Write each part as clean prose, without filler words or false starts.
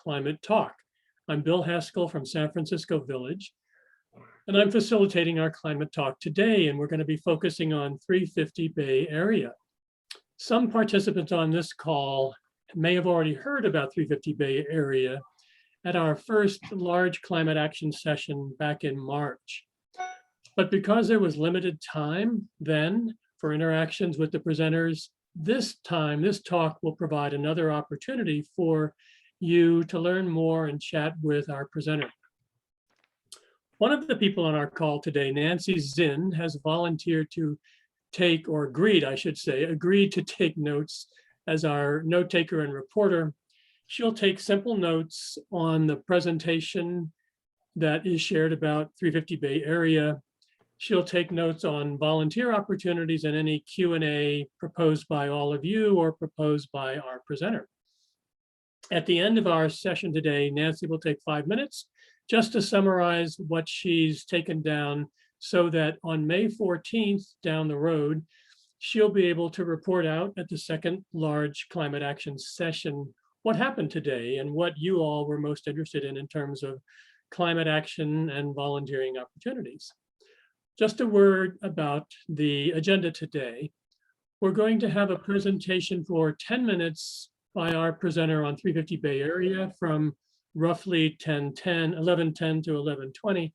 Climate Talk. I'm Bill Haskell from San Francisco Village, and I'm facilitating our Climate Talk today, and we're going to be focusing on 350 Bay Area. Some participants on this call may have already heard about 350 Bay Area at our first large climate action session back in March. But because there was limited time then for interactions with the presenters, this talk will provide another opportunity for you to learn more and chat with our presenter. One of the people on our call today, Nancy Zinn, has volunteered to take, or agreed, I should say, agreed to take notes as our note taker and reporter. She'll take simple notes on the presentation that is shared about 350 Bay Area. She'll take notes on volunteer opportunities and any Q&A proposed by all of you or proposed by our presenter. At the end of our session today, Nancy will take 5 minutes just to summarize what she's taken down so that on May 14th down the road, she'll be able to report out at the second large climate action session what happened today and what you all were most interested in terms of climate action and volunteering opportunities. Just a word about the agenda today. We're going to have a presentation for 10 minutes by our presenter on 350 Bay Area from roughly 11:10 to 11:20.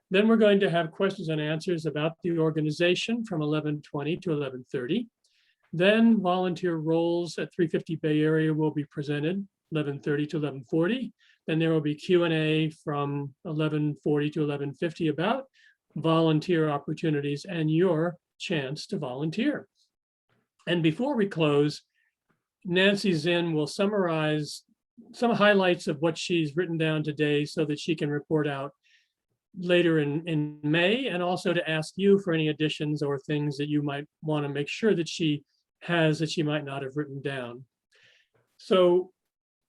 Then we're going to have questions and answers about the organization from 11:20 to 11:30. Then volunteer roles at 350 Bay Area will be presented 11:30 to 11:40. Then there will be Q&A from 11:40 to 11:50 about volunteer opportunities and your chance to volunteer. And before we close, Nancy Zinn will summarize some highlights of what she's written down today so that she can report out later in May, and also to ask you for any additions or things that you might want to make sure that she has that she might not have written down. So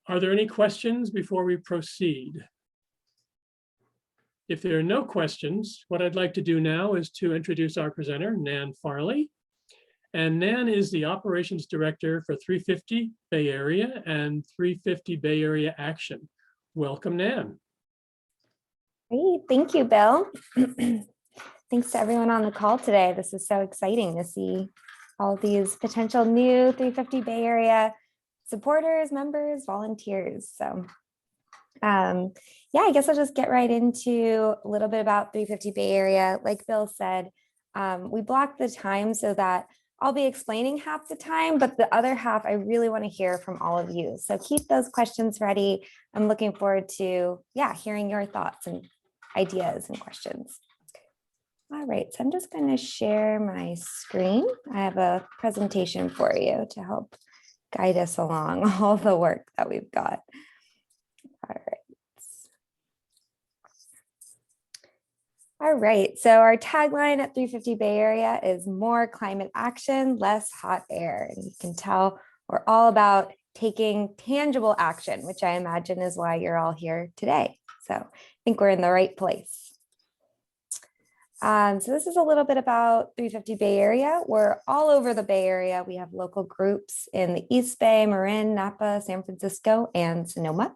are there any questions before we proceed? If there are no questions, what I'd like to do now is to introduce our presenter, Nan Farley. And Nan is the Operations Director for 350 Bay Area and 350 Bay Area Action. Welcome, Nan. Great, thank you, Bill. Thanks to everyone on the call today. This is so exciting to see all these potential new 350 Bay Area supporters, members, volunteers. So yeah, I guess I'll just get right into a little bit about 350 Bay Area. Like Bill said, we blocked the time so that I'll be explaining half the time, but the other half, I really want to hear from all of you. So keep those questions ready. I'm looking forward to, hearing your thoughts and ideas and questions. All right, so I'm just going to share my screen. I have a presentation for you to help guide us along all the work that we've got. All right. All right, so our tagline at 350 Bay Area is more climate action, less hot air. And you can tell we're all about taking tangible action, which I imagine is why you're all here today. So I think we're in the right place. So this is a little bit about 350 Bay Area. We're all over the Bay Area. We have local groups in the East Bay, Marin, Napa, San Francisco, and Sonoma.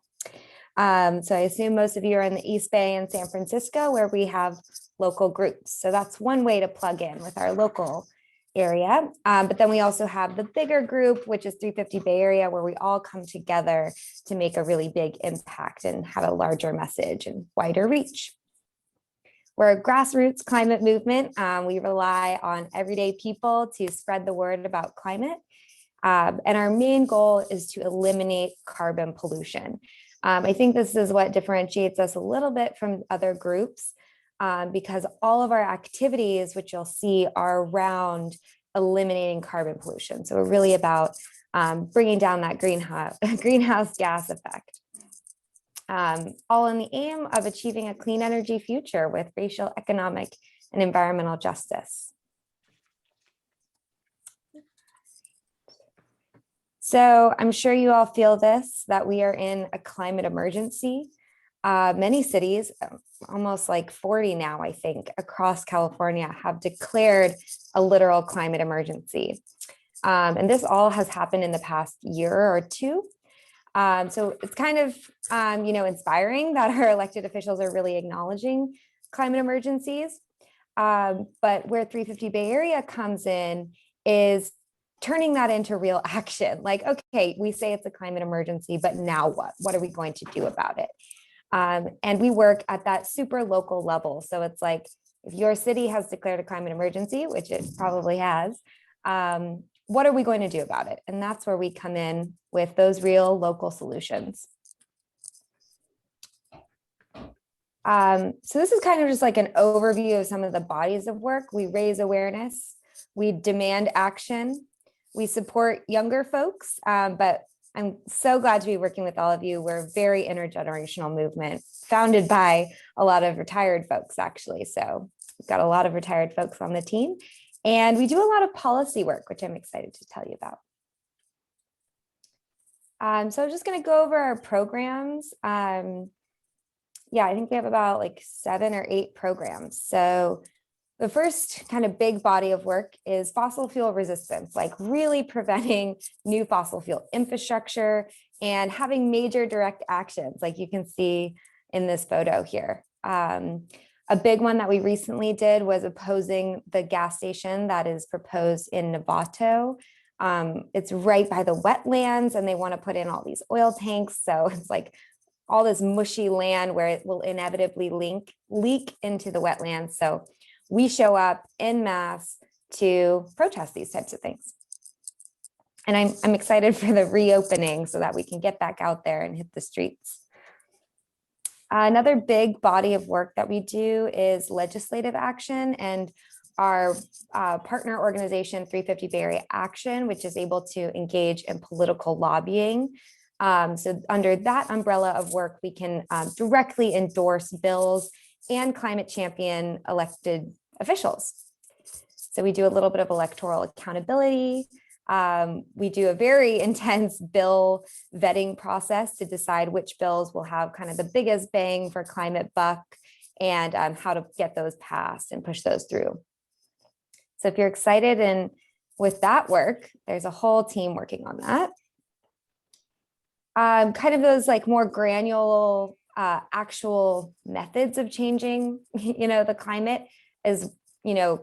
So I assume most of you are in the East Bay and San Francisco where we have local groups. So that's one way to plug in with our local area. But then we also have the bigger group, which is 350 Bay Area, where we all come together to make a really big impact and have a larger message and wider reach. We're a grassroots climate movement. We rely on everyday people to spread the word about climate. And our main goal is to eliminate carbon pollution. I think this is what differentiates us a little bit from other groups because all of our activities, which you'll see, are around eliminating carbon pollution. So we're really about bringing down that greenhouse gas effect. All in the aim of achieving a clean energy future with racial, economic, and environmental justice. So I'm sure you all feel this, that we are in a climate emergency. Many cities, almost like 40 now, I think, across California have declared a literal climate emergency. And this all has happened in the past year or two. So it's kind of, inspiring that our elected officials are really acknowledging climate emergencies. But where 350 Bay Area comes in is turning that into real action. Like, okay, we say it's a climate emergency, but now what? What are we going to do about it? And we work at that super local level. So it's like, if your city has declared a climate emergency, which it probably has, what are we going to do about it? And that's where we come in with those real local solutions. So this is kind of just like an overview of some of the bodies of work. We raise awareness, we demand action, we support younger folks, but I'm so glad to be working with all of you. We're a very intergenerational movement founded by a lot of retired folks, actually. So we've got a lot of retired folks on the team, and we do a lot of policy work, which I'm excited to tell you about. So I'm just going to go over our programs. Yeah, I think we have about like 7 or 8 programs. So the first kind of big body of work is fossil fuel resistance, like really preventing new fossil fuel infrastructure and having major direct actions, like you can see in this photo here. A big one that we recently did was opposing the gas station that is proposed in Novato. It's right by the wetlands, and they want to put in all these oil tanks. So it's like all this mushy land where it will inevitably leak into the wetlands. So we show up en masse to protest these types of things. And I'm excited for the reopening so that we can get back out there and hit the streets. Another big body of work that we do is legislative action, and our partner organization, 350 Bay Area Action, which is able to engage in political lobbying. So under that umbrella of work, we can directly endorse bills and climate champion elected officials. So we do a little bit of electoral accountability. We do a very intense bill vetting process to decide which bills will have kind of the biggest bang for climate buck, and how to get those passed and push those through. So if you're excited and with that work, there's a whole team working on that. Kind of those like more granular actual methods of changing, the climate is,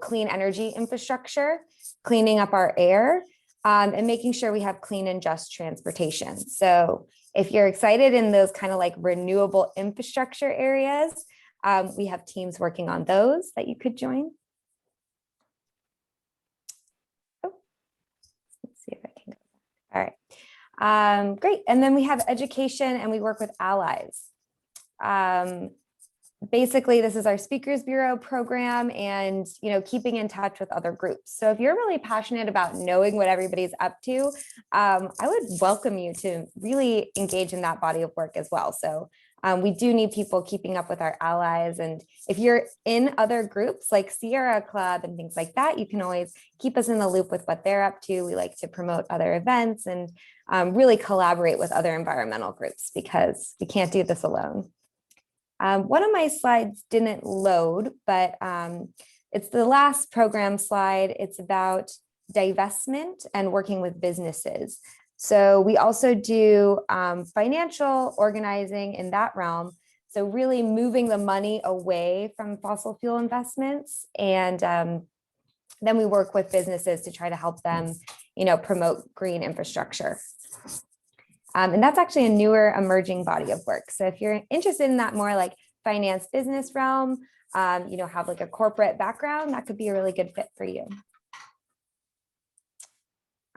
clean energy infrastructure, cleaning up our air, and making sure we have clean and just transportation. So if you're excited in those kind of like renewable infrastructure areas, we have teams working on those that you could join. Oh, let's see if I can go. All right. Great. And then we have education, and we work with allies. Basically, this is our Speakers Bureau program, and keeping in touch with other groups. So if you're really passionate about knowing what everybody's up to, I would welcome you to really engage in that body of work as well. So we do need people keeping up with our allies. And if you're in other groups like Sierra Club and things like that, you can always keep us in the loop with what they're up to. We like to promote other events and really collaborate with other environmental groups, because we can't do this alone. One of my slides didn't load, but it's the last program slide. It's about divestment and working with businesses. So we also do financial organizing in that realm. So really moving the money away from fossil fuel investments. And then we work with businesses to try to help them, promote green infrastructure. And that's actually a newer emerging body of work. So if you're interested in that more like finance business realm, have like a corporate background, that could be a really good fit for you.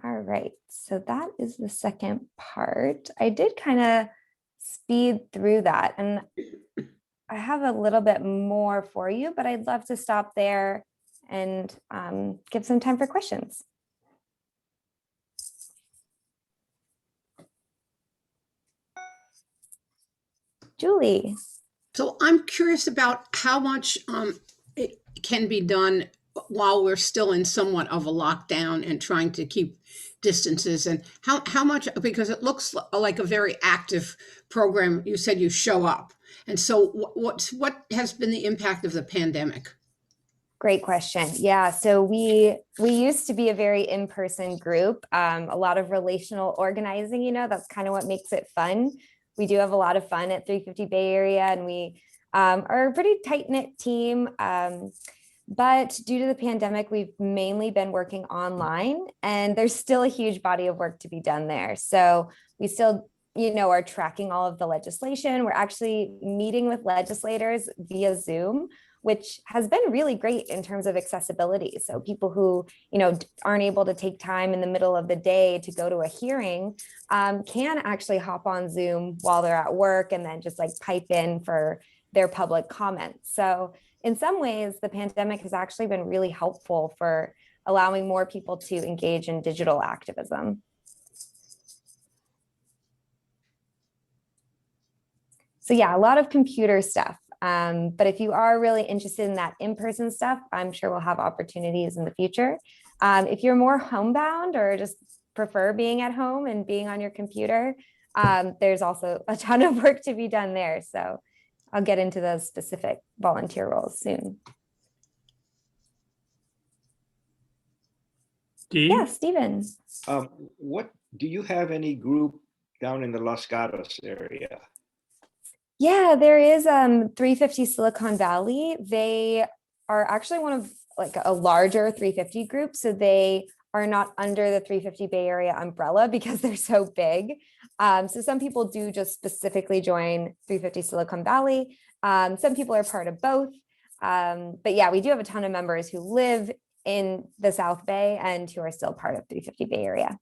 All right, so that is the second part. I did kind of speed through that, and I have a little bit more for you, but I'd love to stop there and give some time for questions. Julie. So I'm curious about how much it can be done while we're still in somewhat of a lockdown and trying to keep distances, and how much, because it looks like a very active program. You said you show up. And so what has been the impact of the pandemic? Great question. Yeah, so we used to be a very in-person group, a lot of relational organizing, that's kind of what makes it fun. We do have a lot of fun at 350 Bay Area, and we are a pretty tight-knit team. But due to the pandemic, we've mainly been working online, and there's still a huge body of work to be done there. So we still, are tracking all of the legislation. We're actually meeting with legislators via Zoom, which has been really great in terms of accessibility. So people who, aren't able to take time in the middle of the day to go to a hearing can actually hop on Zoom while they're at work and then just like pipe in for their public comments. So in some ways, the pandemic has actually been really helpful for allowing more people to engage in digital activism. So yeah, a lot of computer stuff. But if you are really interested in that in-person stuff, I'm sure we'll have opportunities in the future. If you're more homebound or just prefer being at home and being on your computer, there's also a ton of work to be done there. So I'll get into those specific volunteer roles soon. Dee? Yeah, Stephen. What do you have any group down in the Los Gatos area? Yeah, there is 350 Silicon Valley. They are actually one of like a larger 350 group. So they are not under the 350 Bay Area umbrella because they're so big. So some people do just specifically join 350 Silicon Valley. Some people are part of both. But yeah, we do have a ton of members who live in the South Bay and who are still part of 350 Bay Area.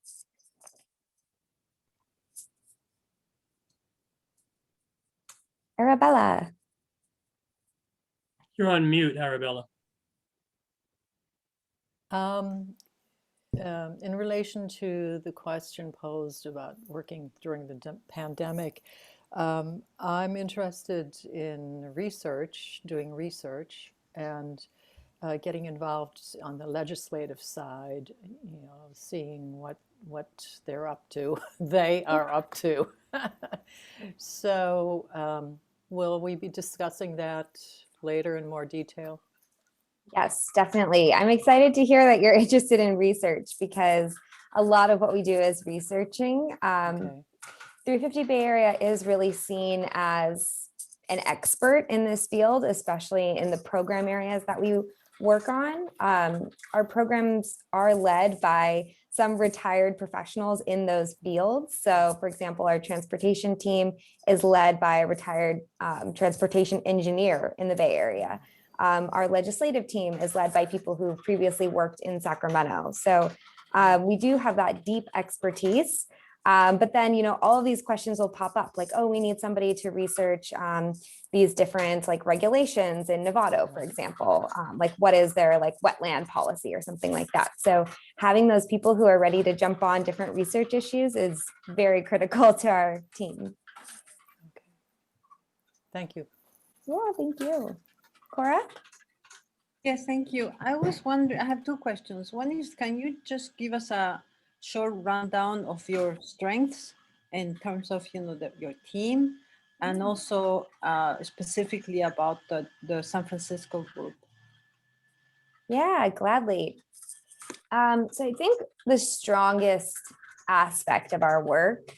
Arabella. You're on mute, Arabella. In relation to the question posed about working during the pandemic, I'm interested in research, doing research, and getting involved on the legislative side, seeing what they're up to, they are up to. So will we be discussing that later in more detail? Yes, definitely. I'm excited to hear that you're interested in research because a lot of what we do is researching. Okay. 350 Bay Area is really seen as an expert in this field, especially in the program areas that we work on. Our programs are led by some retired professionals in those fields. So for example, our transportation team is led by a retired transportation engineer in the Bay Area. Our legislative team is led by people who previously worked in Sacramento. So we do have that deep expertise. But then, all of these questions will pop up like, oh, we need somebody to research these different like regulations in Nevada, for example, like what is their like wetland policy or something like that. So having those people who are ready to jump on different research issues is very critical to our team. Okay. Thank you. Yeah, thank you. Cora? Yes, thank you. I was wondering, I have two questions. One is, can you just give us a short rundown of your strengths in terms of, your team, and also specifically about the San Francisco group? Yeah, gladly. So I think the strongest aspect of our work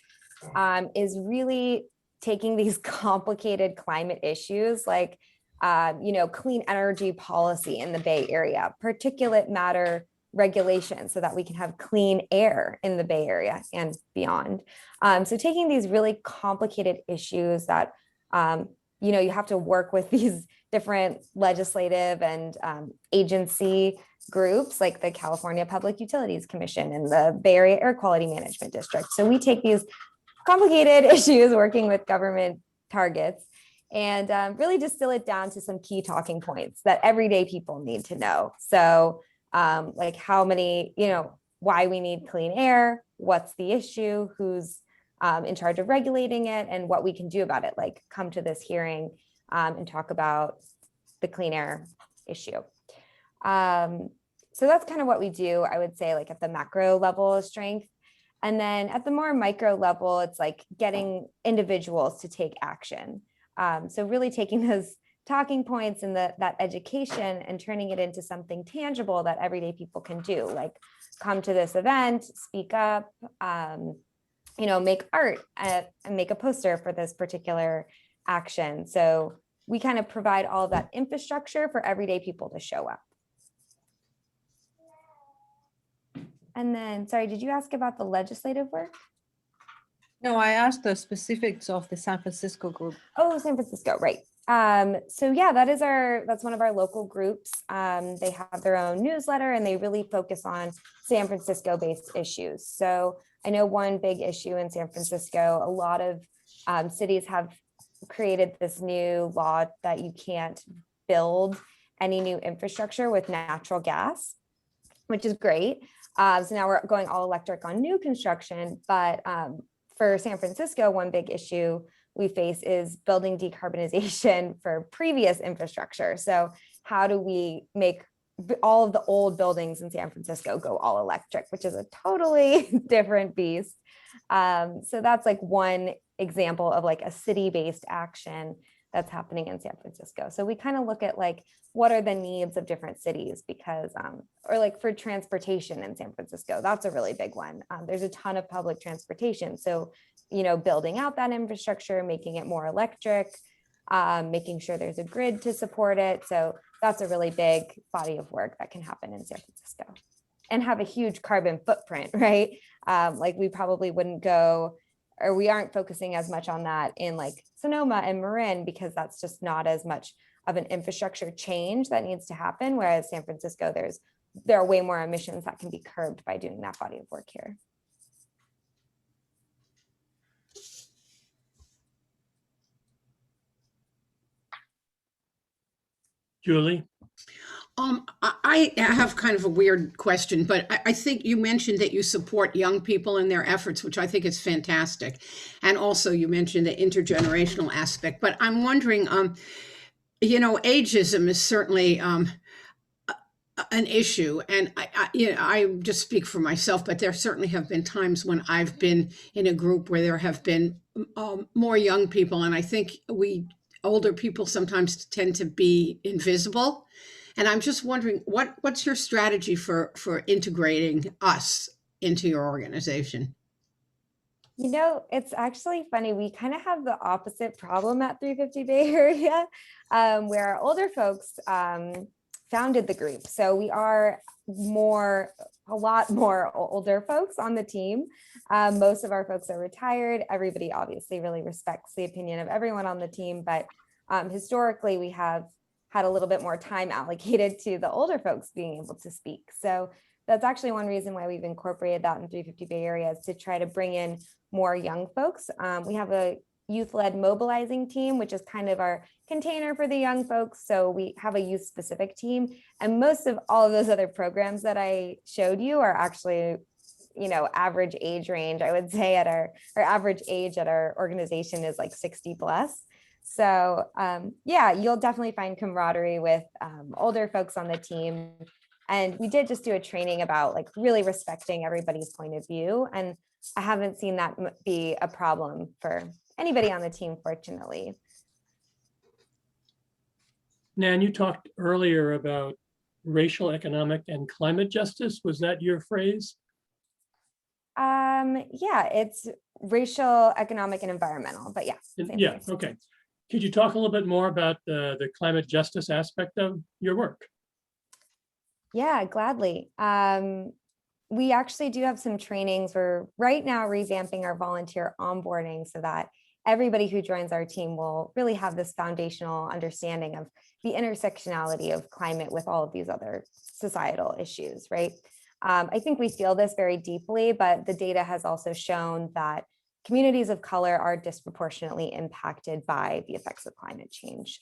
is really taking these complicated climate issues like clean energy policy in the Bay Area, particulate matter regulation so that we can have clean air in the Bay Area and beyond. So taking these really complicated issues that, you have to work with these different legislative and agency groups like the California Public Utilities Commission and the Bay Area Air Quality Management District. So we take these complicated issues working with government targets and really distill it down to some key talking points that everyday people need to know. So like how many, why we need clean air, what's the issue, who's in charge of regulating it, and what we can do about it, like come to this hearing and talk about the clean air issue. So that's kind of what we do, I would say, like at the macro level of strength. And then at the more micro level, it's like getting individuals to take action. So really taking those talking points and that education and turning it into something tangible that everyday people can do, like come to this event, speak up, make art and make a poster for this particular action. So we kind of provide all of that infrastructure for everyday people to show up. And then, sorry, did you ask about the legislative work? No, I asked the specifics of the San Francisco group. Oh, San Francisco, right. So yeah, that's one of our local groups. They have their own newsletter and they really focus on San Francisco based issues. So I know one big issue in San Francisco, a lot of cities have created this new law that you can't build any new infrastructure with natural gas, which is great. So now we're going all electric on new construction, but for San Francisco, one big issue we face is building decarbonization for previous infrastructure. So how do we make all of the old buildings in San Francisco go all electric, which is a totally different beast. So that's like one example of like a city-based action that's happening in San Francisco. So we kind of look at like, what are the needs of different cities because, or like for transportation in San Francisco, that's a really big one. There's a ton of public transportation. So, building out that infrastructure, making it more electric, making sure there's a grid to support it. So that's a really big body of work that can happen in San Francisco and have a huge carbon footprint, right? Like we probably wouldn't go, or we aren't focusing as much on that in like Sonoma and Marin, because that's just not as much of an infrastructure change that needs to happen. Whereas San Francisco, there are way more emissions that can be curbed by doing that body of work here. Julie? I have kind of a weird question, but I think you mentioned that you support young people in their efforts, which I think is fantastic. And also you mentioned the intergenerational aspect, but I'm wondering, ageism is certainly an issue. And I just speak for myself, but there certainly have been times when I've been in a group where there have been more young people. And I think older people sometimes tend to be invisible. And I'm just wondering, what's your strategy for integrating us into your organization? It's actually funny. We kind of have the opposite problem at 350 Bay Area, where our older folks founded the group. So we are a lot more older folks on the team. Most of our folks are retired. Everybody obviously really respects the opinion of everyone on the team, but historically we have had a little bit more time allocated to the older folks being able to speak. So that's actually one reason why we've incorporated that in 350 Bay Area, is to try to bring in more young folks. We have a youth-led mobilizing team, which is kind of our container for the young folks. So we have a youth-specific team. And most of all of those other programs that I showed you are actually, average age range. I would say our average age at our organization is like 60 plus. So yeah, you'll definitely find camaraderie with older folks on the team. And we did just do a training about like really respecting everybody's point of view. And I haven't seen that be a problem for anybody on the team, fortunately. Nan, you talked earlier about racial, economic, and climate justice. Was that your phrase? Yeah, it's racial, economic, and environmental, but yeah. Yeah, okay. Could you talk a little bit more about the climate justice aspect of your work? Yeah, gladly. We actually do have some trainings. We're right now revamping our volunteer onboarding so that everybody who joins our team will really have this foundational understanding of the intersectionality of climate with all of these other societal issues, right? I think we feel this very deeply, but the data has also shown that communities of color are disproportionately impacted by the effects of climate change,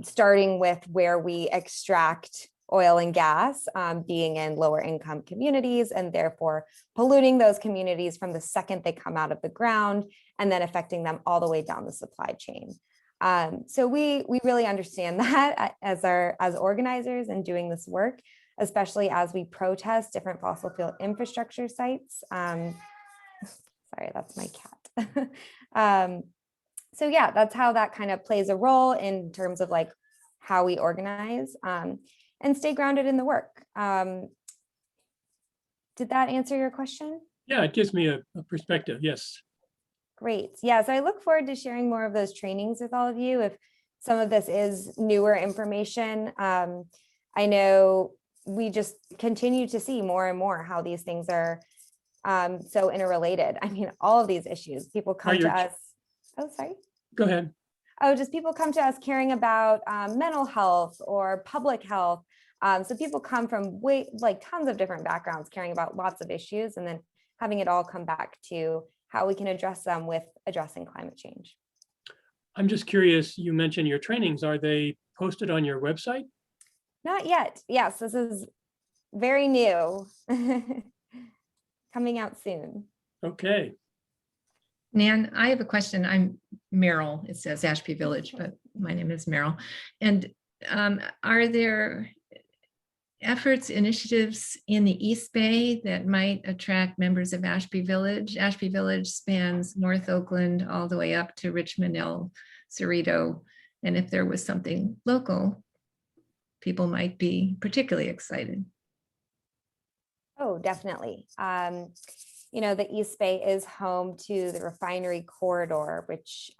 starting with where we extract oil and gas, being in lower income communities and therefore polluting those communities from the second they come out of the ground and then affecting them all the way down the supply chain. So we really understand that as organizers and doing this work, especially as we protest different fossil fuel infrastructure sites. Sorry, that's my cat. So yeah, that's how that kind of plays a role in terms of like how we organize and stay grounded in the work. Did that answer your question? Yeah, it gives me a perspective. Yes. Great. Yeah, so I look forward to sharing more of those trainings with all of you. If some of this is newer information, I know we just continue to see more and more how these things are so interrelated. I mean, all of these issues, people come to us. Oh, sorry. Go ahead. Oh, just people come to us caring about mental health or public health. So people come from tons of different backgrounds, caring about lots of issues, and then having it all come back to how we can address them with addressing climate change. I'm just curious, you mentioned your trainings. Are they posted on your website? Not yet. Yes, this is very new. Coming out soon. Okay. Nan, I have a question. I'm Merrill. It says Ashby Village, but my name is Merrill. And are there efforts, initiatives in the East Bay that might attract members of Ashby Village? Ashby Village spans North Oakland all the way up to Richmond, El Cerrito. And if there was something local, people might be particularly excited. Oh, definitely. You know, the East Bay is home to the refinery corridor, which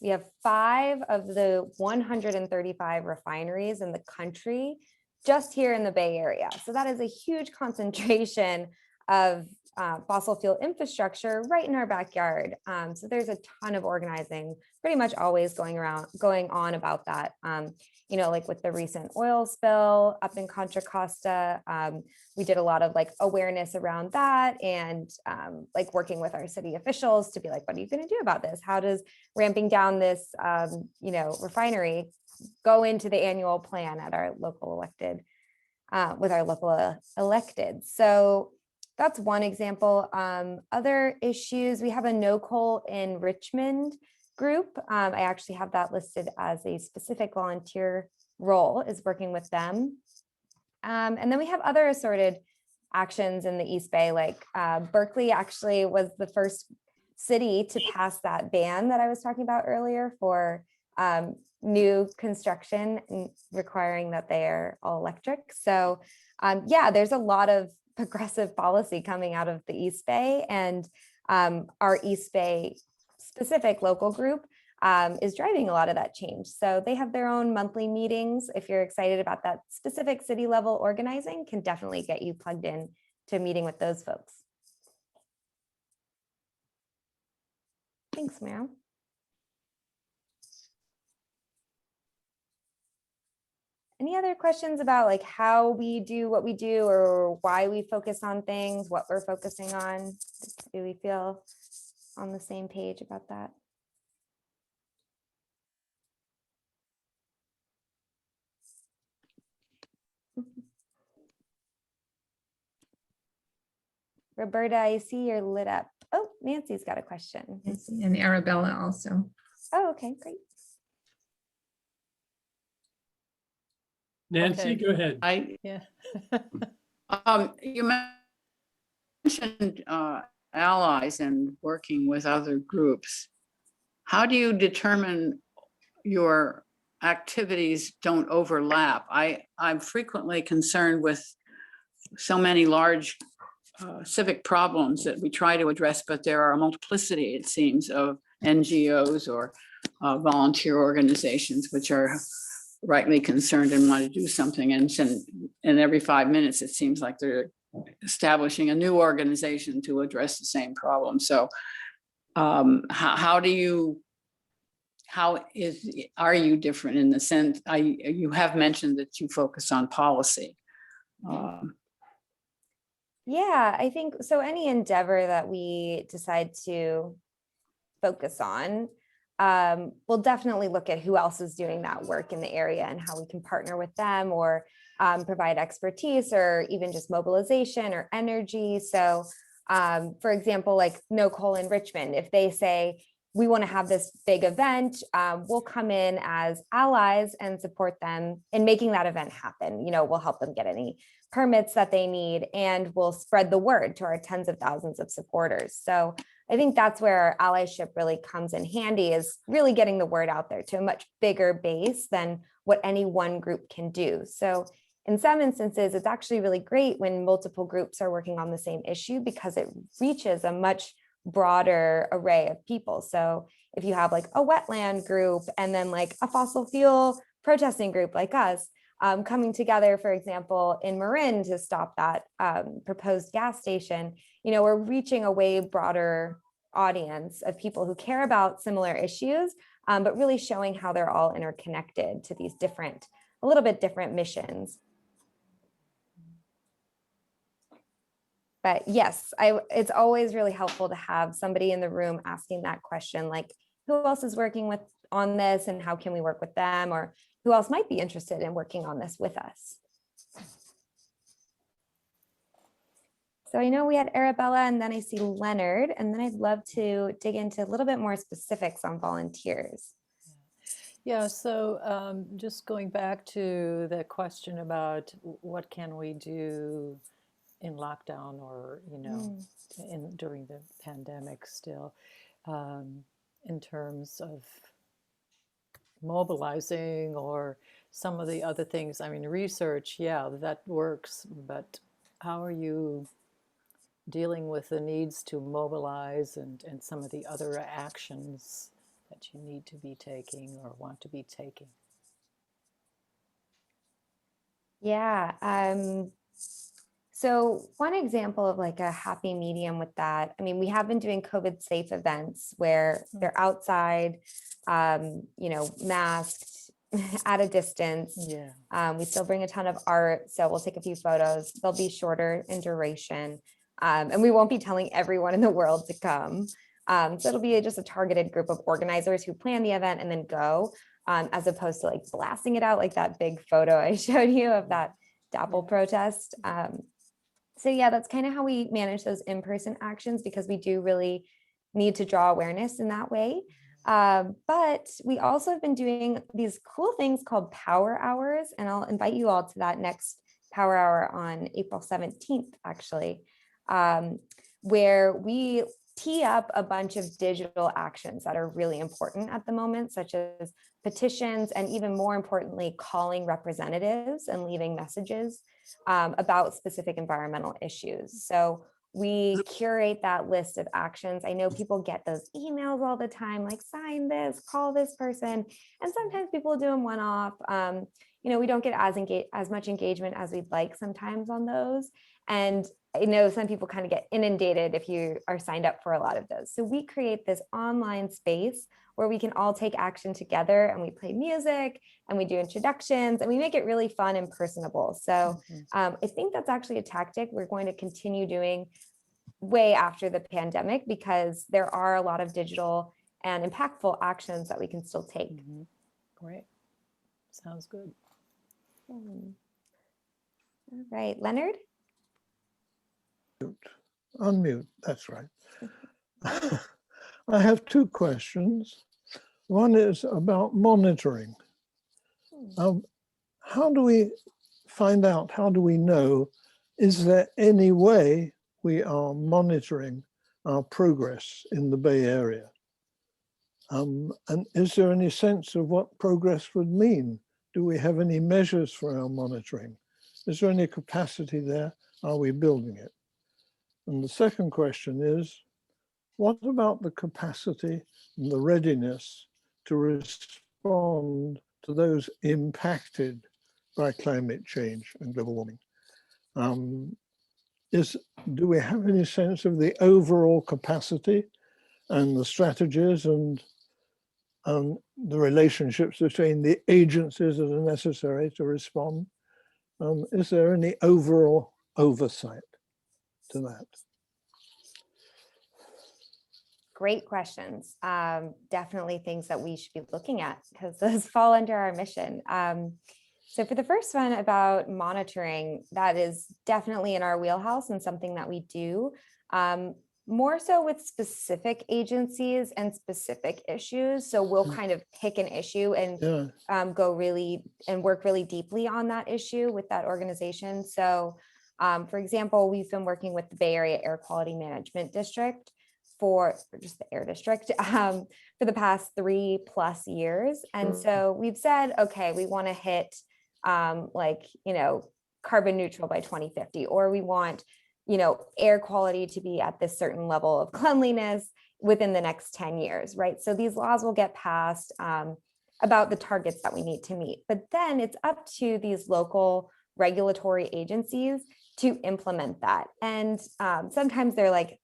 we have 5 of the 135 refineries in the country just here in the Bay Area. So that is a huge concentration of fossil fuel infrastructure right in our backyard. So there's a ton of organizing pretty much always going on about that. You know, like with the recent oil spill up in Contra Costa, we did a lot of like awareness around that and like working with our city officials to be like, what are you going to do about this? How does ramping down this, you know, refinery go into the annual plan at our local elected, with our local elected? So that's one example. Other issues, we have a no coal in Richmond group. I actually have that listed as a specific volunteer role, is working with them. And then we have other assorted actions in the East Bay, like Berkeley actually was the first city to pass that ban that I was talking about earlier for new construction requiring that they're all electric. So yeah, there's a lot of progressive policy coming out of the East Bay, and our East Bay specific local group is driving a lot of that change. So they have their own monthly meetings. If you're excited about that specific city level organizing, can definitely get you plugged in to a meeting with those folks. Thanks, Meryl. Any other questions about like how we do what we do or why we focus on things, what we're focusing on? Do we feel on the same page about that? Roberta, I see you're lit up. Oh, Nancy's got a question. And Arabella also. Oh, okay, great. Nancy, Okay. go ahead. Yeah. You mentioned allies and working with other groups. How do you determine your activities don't overlap? I'm frequently concerned with so many large civic problems that we try to address, but there are a multiplicity, it seems, of NGOs or volunteer organizations which are rightly concerned and want to do something. And every 5 minutes, it seems like they're establishing a new organization to address the same problem. So are you different in the sense, you have mentioned that you focus on policy. Yeah, I think so. Any endeavor that we decide to focus on, we'll definitely look at who else is doing that work in the area and how we can partner with them or provide expertise or even just mobilization or energy. So for example, like No Coal in Richmond, if they say, we want to have this big event, we'll come in as allies and support them in making that event happen. You know, we'll help them get any permits that they need, and we'll spread the word to our tens of thousands of supporters. So I think that's where our allyship really comes in handy, is really getting the word out there to a much bigger base than what any one group can do. So in some instances, it's actually really great when multiple groups are working on the same issue, because it reaches a much broader array of people. So if you have like a wetland group and then like a fossil fuel protesting group like us, coming together, for example, in Marin to stop that proposed gas station, we're reaching a way broader audience of people who care about similar issues, but really showing how they're all interconnected to these a little bit different missions. But yes, it's always really helpful to have somebody in the room asking that question, like, who else is working on this and how can we work with them, or who else might be interested in working on this with us? So I know we had Arabella, and then I see Leonard, and then I'd love to dig into a little bit more specifics on volunteers. Yeah, so just going back to the question about what can we do in lockdown, or during the pandemic still, in terms of mobilizing or some of the other things. I mean, research, yeah, that works, but how are you dealing with the needs to mobilize and some of the other actions that you need to be taking or want to be taking? Yeah. So one example of like a happy medium with that, I mean, we have been doing COVID safe events where they're outside, masked at a distance. Yeah. We still bring a ton of art, so we'll take a few photos. They'll be shorter in duration, and we won't be telling everyone in the world to come. So it'll be just a targeted group of organizers who plan the event and then go, as opposed to like blasting it out like that big photo I showed you of that DAPL protest. So yeah, that's kind of how we manage those in-person actions, because we do really need to draw awareness in that way. But we also have been doing these cool things called power hours, and I'll invite you all to that next power hour on April 17th, actually, where we tee up a bunch of digital actions that are really important at the moment, such as petitions, and even more importantly, calling representatives and leaving messages about specific environmental issues. So we curate that list of actions. I know people get those emails all the time, like sign this, call this person. And sometimes people do them one-off. We don't get as much engagement as we'd like sometimes on those. And I know some people kind of get inundated if you are signed up for a lot of those. So we create this online space where we can all take action together, and we play music and we do introductions and we make it really fun and personable. So I think that's actually a tactic we're going to continue doing way after the pandemic, because there are a lot of digital and impactful actions that we can still take. Great. Sounds good. All right, Leonard? Unmute, that's right. I have two questions. One is about monitoring. How do we find out, how do we know, is there any way we are monitoring our progress in the Bay Area? And is there any sense of what progress would mean? Do we have any measures for our monitoring? Is there any capacity there? Are we building it? And the second question is, what about the capacity and the readiness to respond to those impacted by climate change and global warming? Do we have any sense of the overall capacity and the strategies and the relationships between the agencies that are necessary to respond? Is there any overall oversight to that? Great questions. Definitely things that we should be looking at, because those fall under our mission. So for the first one about monitoring, that is definitely in our wheelhouse and something that we do, more so with specific agencies and specific issues. So we'll kind of pick an issue and work really deeply on that issue with that organization. So for example, we've been working with the Bay Area Air Quality Management District for just the air district for the past 3+ years. And so we've said, okay, we want to hit like, carbon neutral by 2050, or we want, air quality to be at this certain level of cleanliness within the next 10 years, right? So these laws will get passed about the targets that we need to meet. But then it's up to these local regulatory agencies to implement that. And sometimes they're like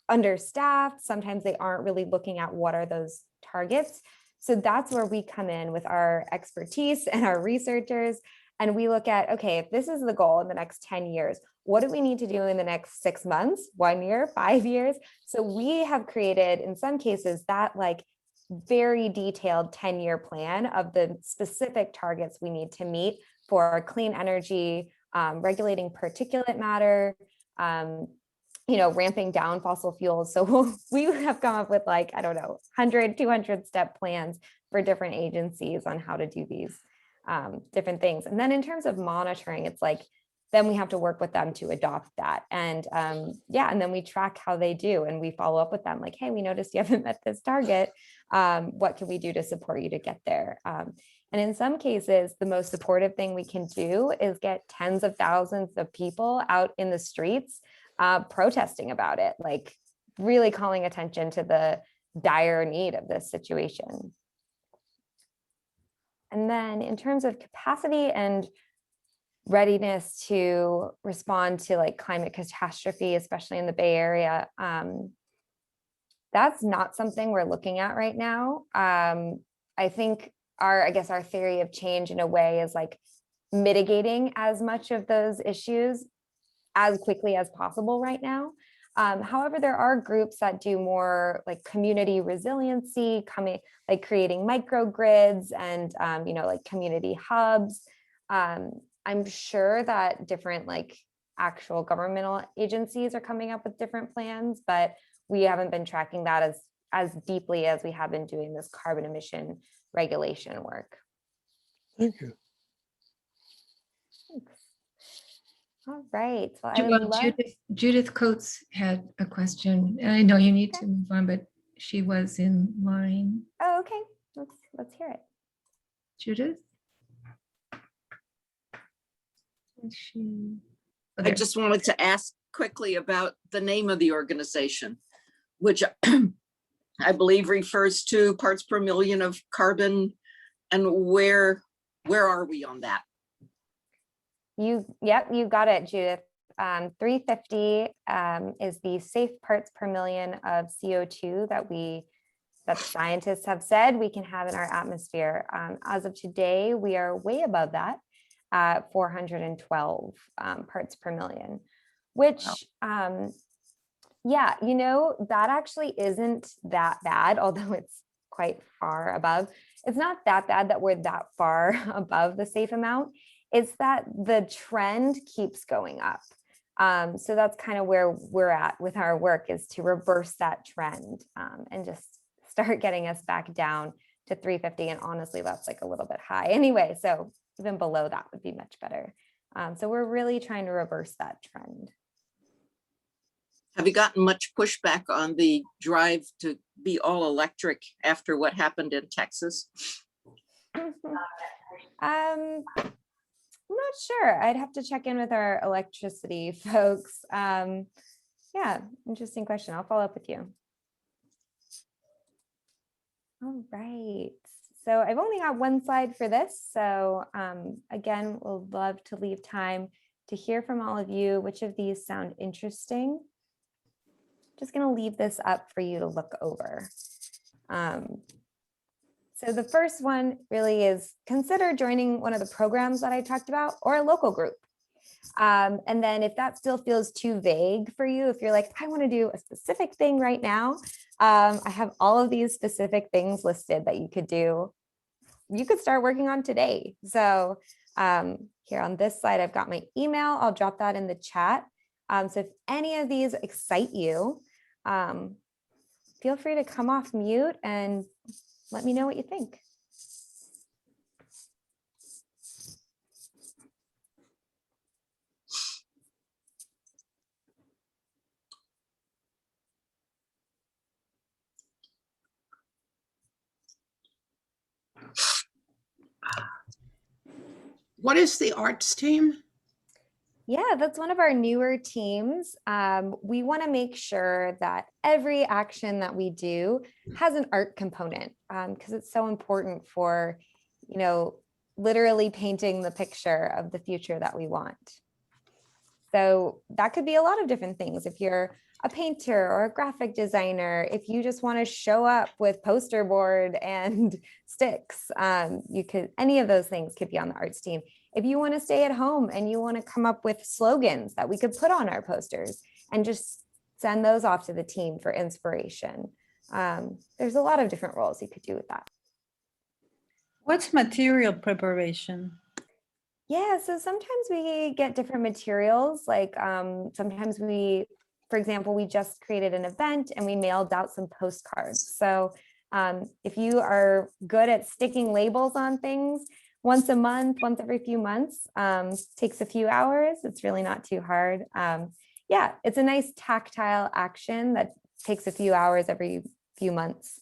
understaffed, sometimes they aren't really looking at what are those targets. So that's where we come in with our expertise and our researchers. And we look at, okay, if this is the goal in the next 10 years, what do we need to do in the next 6 months, 1 year, 5 years? So we have created, in some cases, that like very detailed 10-year plan of the specific targets we need to meet for clean energy, regulating particulate matter, ramping down fossil fuels. So we have come up with like, I don't know, 100, 200 step plans for different agencies on how to do these different things. And then in terms of monitoring, it's like, then we have to work with them to adopt that. And and then we track how they do, and we follow up with them like, hey, we noticed you haven't met this target. What can we do to support you to get there? And in some cases, the most supportive thing we can do is get tens of thousands of people out in the streets protesting about it, like really calling attention to the dire need of this situation. And then in terms of capacity and readiness to respond to like climate catastrophe, especially in the Bay Area, that's not something we're looking at right now. I think our theory of change in a way is like mitigating as much of those issues as quickly as possible right now. However, there are groups that do more like community resiliency, like creating microgrids and like community hubs. I'm sure that different like actual governmental agencies are coming up with different plans, but we haven't been tracking that as deeply as we have been doing this carbon emission regulation work. Thank you. Thanks. All right. Well, I would love... Judith Coates had a question, and I know you need to move on, but she was in line. Oh, okay. Let's hear it. Judith? Is she? Oh, I there. just wanted to ask quickly about the name of the organization, which I believe refers to parts per million of carbon, and where are we on that? You got it, Judith. 350 is the safe parts per million of CO2 that scientists have said we can have in our atmosphere. As of today, we are way above that at 412 parts per million, which, that actually isn't that bad, although it's quite far above. It's not that bad that we're that far above the safe amount. It's that the trend keeps going up. So that's kind of where we're at with our work, is to reverse that trend and just start getting us back down to 350. And honestly, that's like a little bit high anyway. So even below that would be much better. So we're really trying to reverse that trend. Have you gotten much pushback on the drive to be all electric after what happened in Texas? I'm not sure. I'd have to check in with our electricity folks. Interesting question. I'll follow up with you. All right. So I've only got one slide for this. So again, we'll love to leave time to hear from all of you. Which of these sound interesting? Just going to leave this up for you to look over. So the first one really is consider joining one of the programs that I talked about, or a local group. And then if that still feels too vague for you, if you're like, I want to do a specific thing right now, I have all of these specific things listed that you could do. You could start working on today. So here on this slide, I've got my email. I'll drop that in the chat. So if any of these excite you, feel free to come off mute and let me know what you think. What is the arts team? Yeah, that's one of our newer teams. We want to make sure that every action that we do has an art component because it's so important for, literally painting the picture of the future that we want. So that could be a lot of different things. If you're a painter or a graphic designer, if you just want to show up with poster board and sticks, any of those things could be on the arts team. If you want to stay at home and you want to come up with slogans that we could put on our posters and just send those off to the team for inspiration. There's a lot of different roles you could do with that. What's material preparation? Yeah, so sometimes we get different materials. Like sometimes for example, we just created an event and we mailed out some postcards. So if you are good at sticking labels on things, once a month, once every few months, takes a few hours. It's really not too hard. Yeah, it's a nice tactile action that takes a few hours every few months.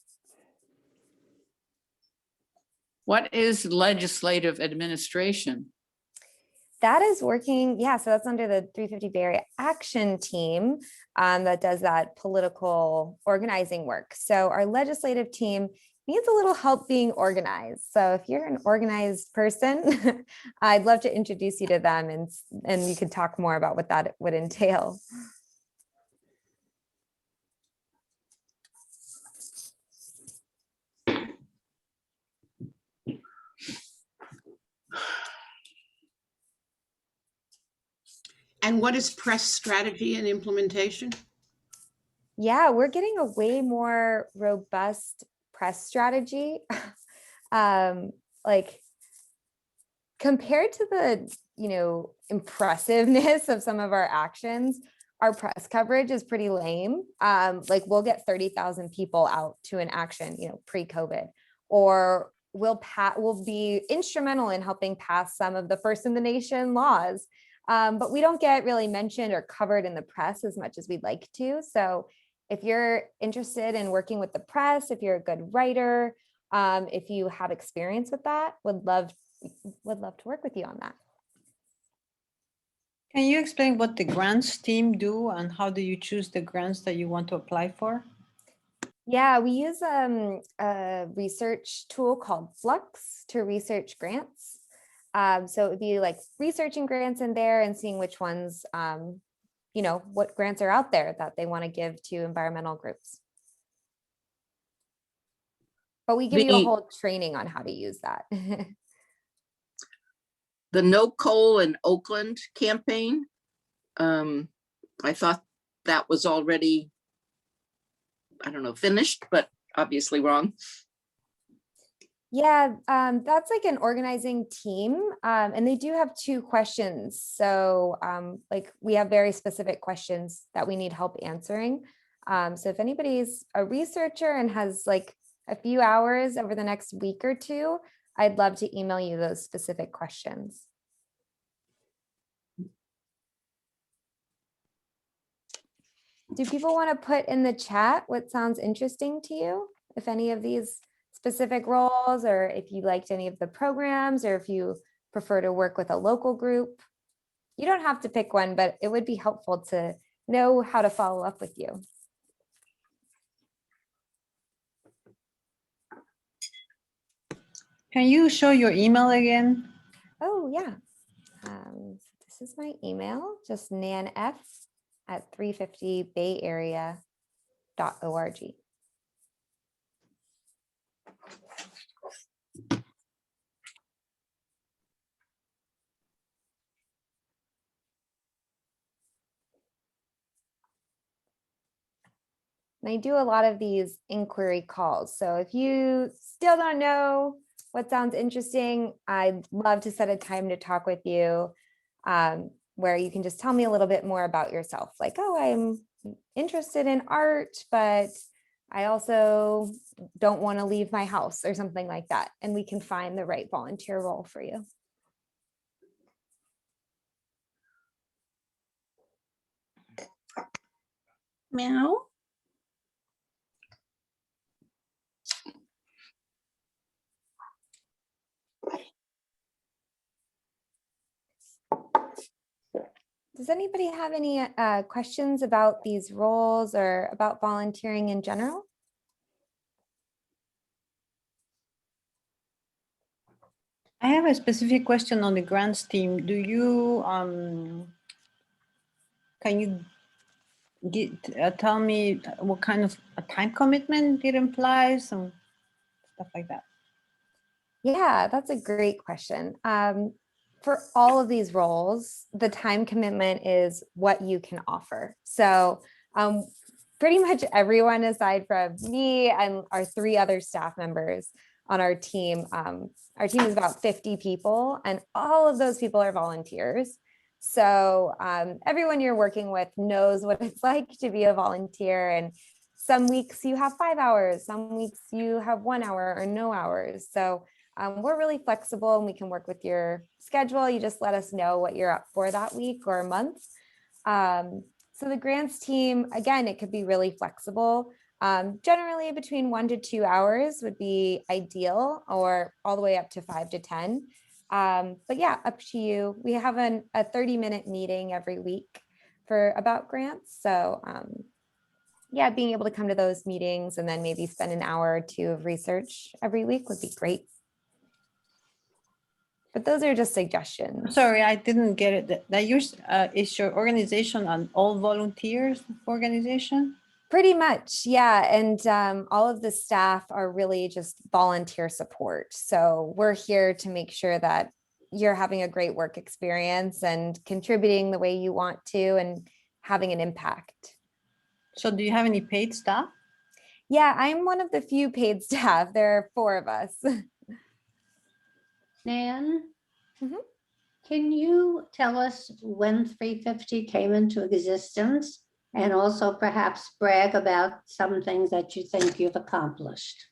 What is legislative administration? That is working. Yeah, so that's under the 350 Bay Area Action Team that does that political organizing work. So our legislative team needs a little help being organized. So if you're an organized person, I'd love to introduce you to them and you could talk more about what that would entail. And what is press strategy and implementation? Yeah, we're getting a way more robust press strategy. Like compared to the, impressiveness of some of our actions, our press coverage is pretty lame. Like we'll get 30,000 people out to an action, pre-COVID, or we'll be instrumental in helping pass some of the first in the nation laws. But we don't get really mentioned or covered in the press as much as we'd like to. So if you're interested in working with the press, if you're a good writer, if you have experience with that, would love to work with you on that. Can you explain what the grants team do and how do you choose the grants that you want to apply for? Yeah, we use a research tool called Flux to research grants. So it would be like researching grants in there and seeing which ones, what grants are out there that they want to give to environmental groups. But we give you a whole training on how to use that. The No Coal in Oakland campaign. I thought that was already, finished, but obviously wrong. Yeah, that's like an organizing team, and they do have 2 questions. So like we have very specific questions that we need help answering. So if anybody's a researcher and has like a few hours over the next week or 2, I'd love to email you those specific questions. Do people want to put in the chat what sounds interesting to you? If any of these specific roles, or if you liked any of the programs, or if you prefer to work with a local group. You don't have to pick one, but it would be helpful to know how to follow up with you. Can you show your email again? Oh, yeah. This is my email, just nanf@350bayarea.org. And I do a lot of these inquiry calls. So if you still don't know what sounds interesting, I'd love to set a time to talk with you where you can just tell me a little bit more about yourself. Like, oh, I'm interested in art, but I also don't want to leave my house or something like that. And we can find the right volunteer role for you. Meow. Does anybody have any questions about these roles or about volunteering in general? I have a specific question on the grants team. Do you, can you tell me what kind of a time commitment it implies and stuff like that? Yeah, that's a great question. For all of these roles, the time commitment is what you can offer. So pretty much everyone aside from me and our 3 other staff members on our team is about 50 people, and all of those people are volunteers. So everyone you're working with knows what it's like to be a volunteer, and some weeks you have 5 hours, some weeks you have 1 hour or no hours. So we're really flexible and we can work with your schedule. You just let us know what you're up for that week or month. So the grants team, again, it could be really flexible. Generally between 1 to 2 hours would be ideal, or all the way up to 5 to 10. But yeah, up to you. We have a 30-minute meeting every week about grants. So yeah, being able to come to those meetings and then maybe spend an hour or 2 of research every week would be great. But those are just suggestions. Sorry, I didn't get it. That is your organization an all volunteers organization? Pretty much, yeah. And all of the staff are really just volunteer support. So we're here to make sure that you're having a great work experience and contributing the way you want to and having an impact. So do you have any paid staff? Yeah, I'm one of the few paid staff. There are 4 of us. Nan, Mhm. can you tell us when 350 came into existence, and also perhaps brag about some things that you think you've accomplished?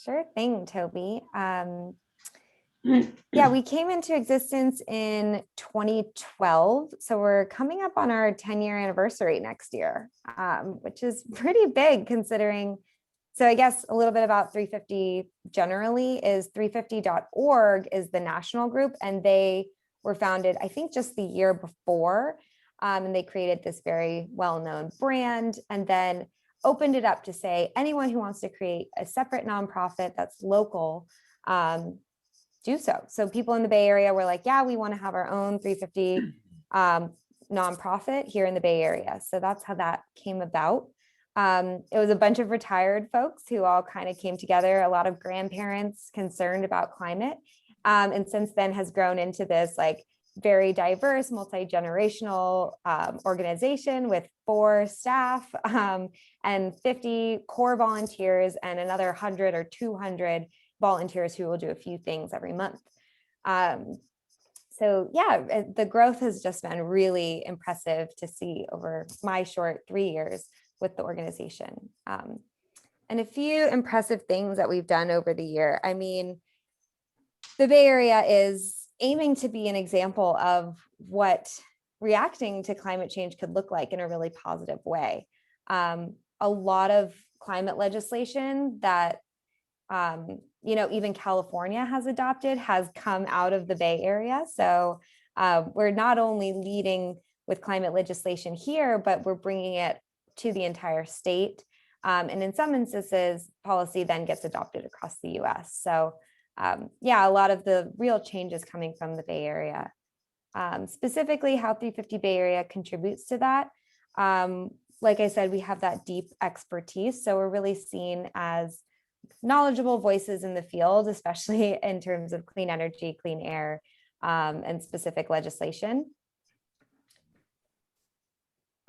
Sure thing, Toby. Yeah, we came into existence in 2012. So we're coming up on our 10-year anniversary next year, which is pretty big considering. So I guess a little bit about 350 generally is 350.org is the national group, and they were founded, I think, just the year before. And they created this very well-known brand and then opened it up to say anyone who wants to create a separate nonprofit that's local, do so. So people in the Bay Area were like, yeah, we want to have our own 350 nonprofit here in the Bay Area. So that's how that came about. It was a bunch of retired folks who all kind of came together, a lot of grandparents concerned about climate. And since then has grown into this like very diverse, multi-generational organization with 4 staff and 50 core volunteers and another 100 or 200 volunteers who will do a few things every month. So yeah, the growth has just been really impressive to see over my short 3 years with the organization. And a few impressive things that we've done over the year. I mean, the Bay Area is aiming to be an example of what reacting to climate change could look like in a really positive way. A lot of climate legislation that even California has adopted has come out of the Bay Area. So we're not only leading with climate legislation here, but we're bringing it to the entire state. And in some instances, policy then gets adopted across the US. So yeah, a lot of the real change is coming from the Bay Area. Specifically how 350 Bay Area contributes to that. Like I said, we have that deep expertise. So we're really seen as knowledgeable voices in the field, especially in terms of clean energy, clean air, and specific legislation.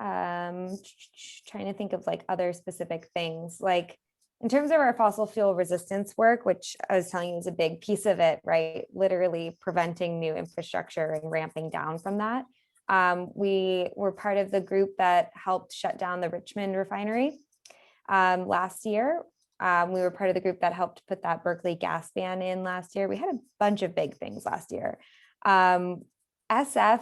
Trying to think of like other specific things, like in terms of our fossil fuel resistance work, which I was telling you is a big piece of it, right? Literally preventing new infrastructure and ramping down from that. We were part of the group that helped shut down the Richmond refinery last year. We were part of the group that helped put that Berkeley gas ban in last year. We had a bunch of big things last year. SF,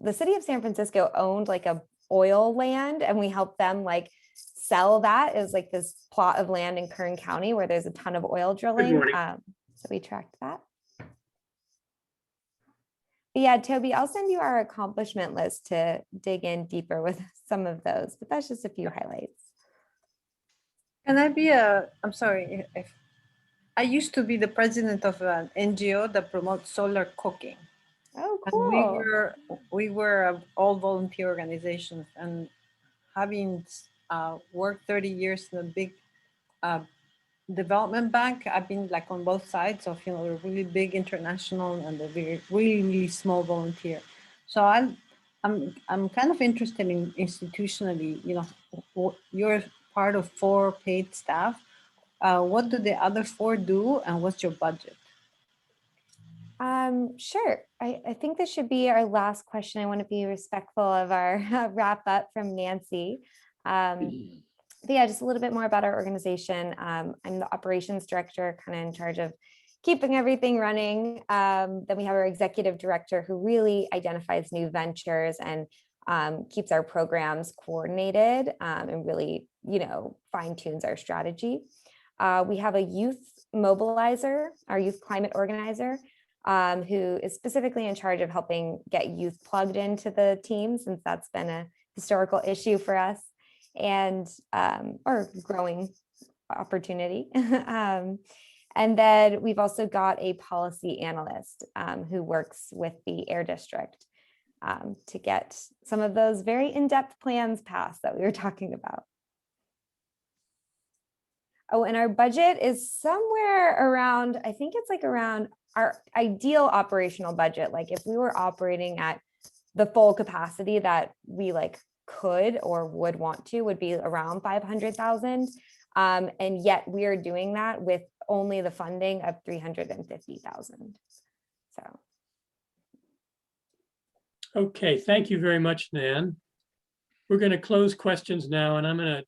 the city of San Francisco owned like a oil land, and we helped them like sell that as like this plot of land in Kern County where there's a ton of oil drilling. So we tracked that. Yeah, Toby, I'll send you our accomplishment list to dig in deeper with some of those, but that's just a few highlights. Can I be I'm sorry, if I used to be the president of an NGO that promotes solar cooking. Oh, And cool. we were all volunteer organizations, and having worked 30 years in a big development bank, I've been like on both sides of, you know, the really big international and the really small volunteer. So I'm kind of interested in institutionally, you know, you're part of 4 paid staff. What do the other 4 do, and what's your budget? Sure. I think this should be our last question. I want to be respectful of our wrap up from Nancy. But yeah, just a little bit more about our organization. I'm the operations director, kind of in charge of keeping everything running. Then we have our executive director who really identifies new ventures and keeps our programs coordinated and really, you know, fine tunes our strategy. We have a youth mobilizer, our youth climate organizer, who is specifically in charge of helping get youth plugged into the team, since that's been a historical issue for us, and or growing opportunity. And then we've also got a policy analyst who works with the Air District to get some of those very in-depth plans passed that we were talking about. Oh, and our budget is somewhere around, I think it's like around our ideal operational budget. Like if we were operating at the full capacity that we like could or would want to, would be around 500,000. And yet we are doing that with only the funding of 350,000. So. Okay, thank you very much, Nan. We're going to close questions now, and I'm going to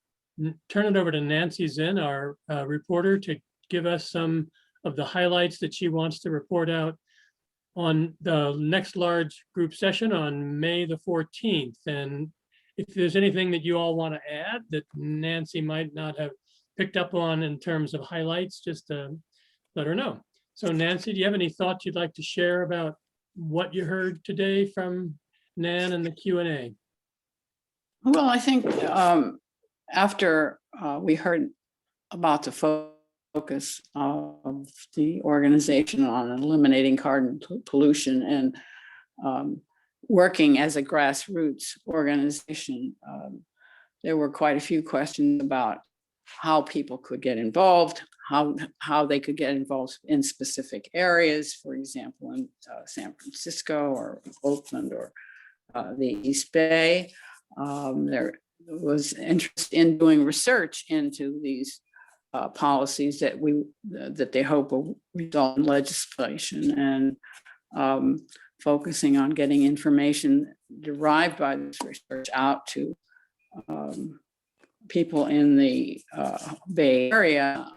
turn it over to Nancy Zinn, our reporter, to give us some of the highlights that she wants to report out on the next large group session on May the 14th. And if there's anything that you all want to add that Nancy might not have picked up on in terms of highlights, just let her know. So Nancy, do you have any thoughts you'd like to share about what you heard today from Nan and the Q&A? Well, I think after we heard about the focus of the organization on eliminating carbon pollution and working as a grassroots organization, there were quite a few questions about how people could get involved, how they could get involved in specific areas, for example, in San Francisco or Oakland or the East Bay. There was interest in doing research into these policies that they hope will result in legislation, and focusing on getting information derived by this research out to people in the Bay Area.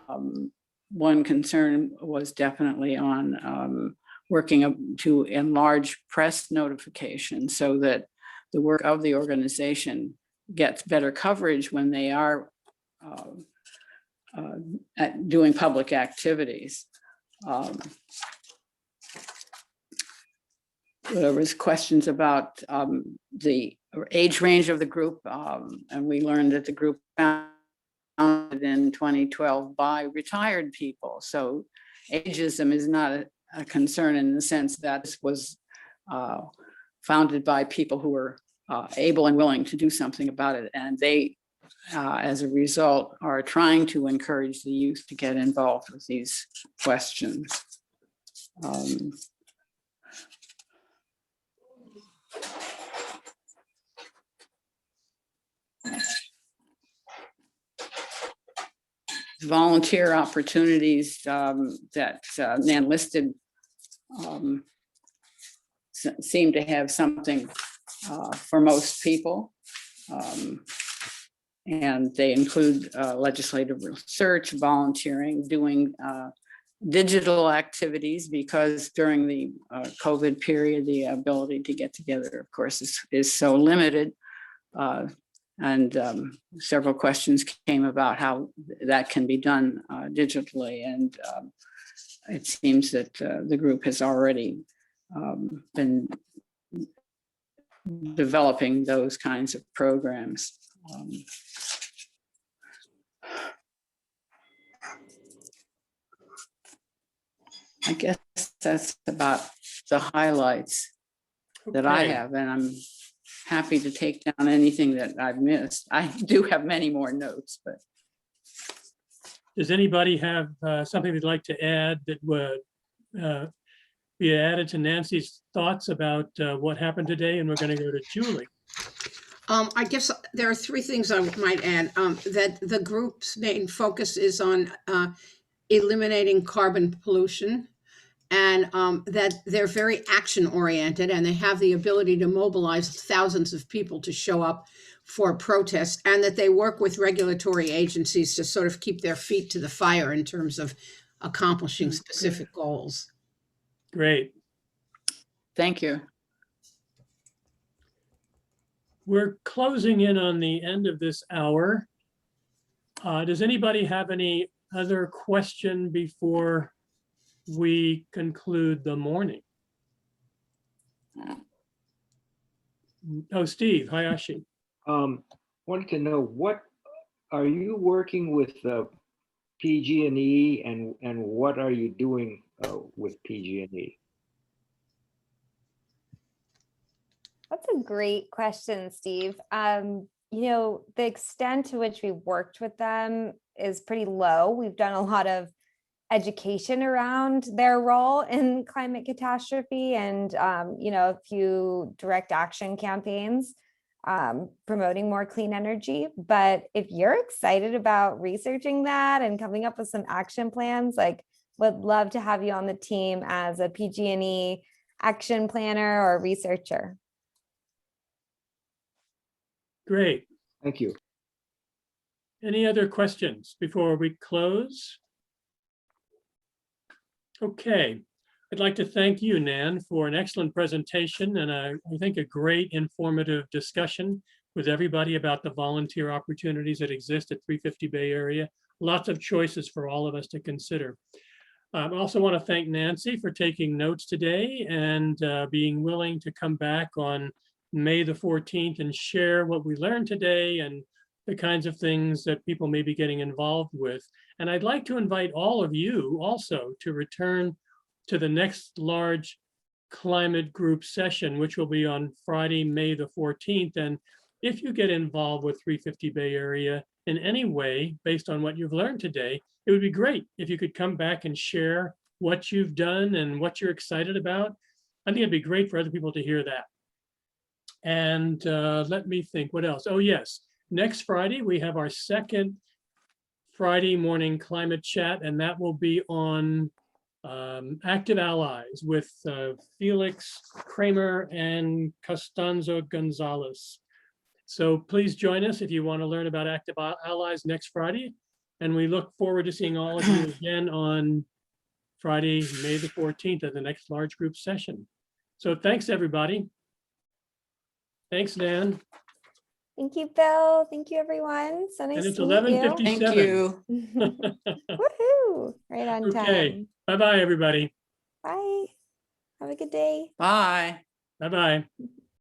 One concern was definitely on working to enlarge press notification so that the work of the organization gets better coverage when they are doing public activities. There was questions about the age range of the group, and we learned that the group founded in 2012 by retired people. So ageism is not a concern in the sense that this was founded by people who were able and willing to do something about it. And they, as a result, are trying to encourage the youth to get involved with these questions. Volunteer opportunities that Nan listed seem to have something for most people. And they include legislative research, volunteering, doing digital activities, because during the COVID period, the ability to get together, of course, is so limited. And several questions came about how that can be done digitally. And it seems that the group has already been developing those kinds of programs. I guess that's about the highlights that I Okay. have, and I'm happy to take down anything that I've missed. I do have many more notes, but Does anybody have something they'd like to add that would be added to Nancy's thoughts about what happened today? And we're going to go to Julie. I guess there are three things I might add. That the group's main focus is on eliminating carbon pollution, and that they're very action oriented, and they have the ability to mobilize thousands of people to show up for protests, and that they work with regulatory agencies to sort of keep their feet to the fire in terms of accomplishing specific goals. Great. thank you. We're closing in on the end of this hour. Does anybody have any other question before we conclude the morning? Oh, Steve, Hayashi. Wanted to know, what are you working with PG&E, and what are you doing with PG&E? That's a great question, Steve. You know, the extent to which we worked with them is pretty low. We've done a lot of education around their role in climate catastrophe and, you know, a few direct action campaigns promoting more clean energy. But if you're excited about researching that and coming up with some action plans, like, would love to have you on the team as a PG&E action planner or researcher. Great. Thank you. Any other questions before we close? Okay, I'd like to thank you, Nan, for an excellent presentation and I think a great informative discussion with everybody about the volunteer opportunities that exist at 350 Bay Area. Lots of choices for all of us to consider. I also want to thank Nancy for taking notes today and being willing to come back on May the 14th and share what we learned today and the kinds of things that people may be getting involved with. And I'd like to invite all of you also to return to the next large climate group session, which will be on Friday, May the 14th. And if you get involved with 350 Bay Area in any way, based on what you've learned today, it would be great if you could come back and share what you've done and what you're excited about. I think it'd be great for other people to hear that. And let me think, what else? Oh, yes. Next Friday, we have our second Friday morning climate chat, and that will be on active allies with Felix Kramer and Costanzo Gonzalez. So please join us if you want to learn about active allies next Friday. And we look forward to seeing all of you again on Friday, May the 14th at the next large group session. So thanks, everybody. Thanks, Nan. Thank you, Bill. Thank you, everyone. So nice And it's to meet you. 11:57. Thank you. Woohoo! Right on Okay. time. Bye-bye, everybody. Bye. Have a good day. Bye. Bye-bye.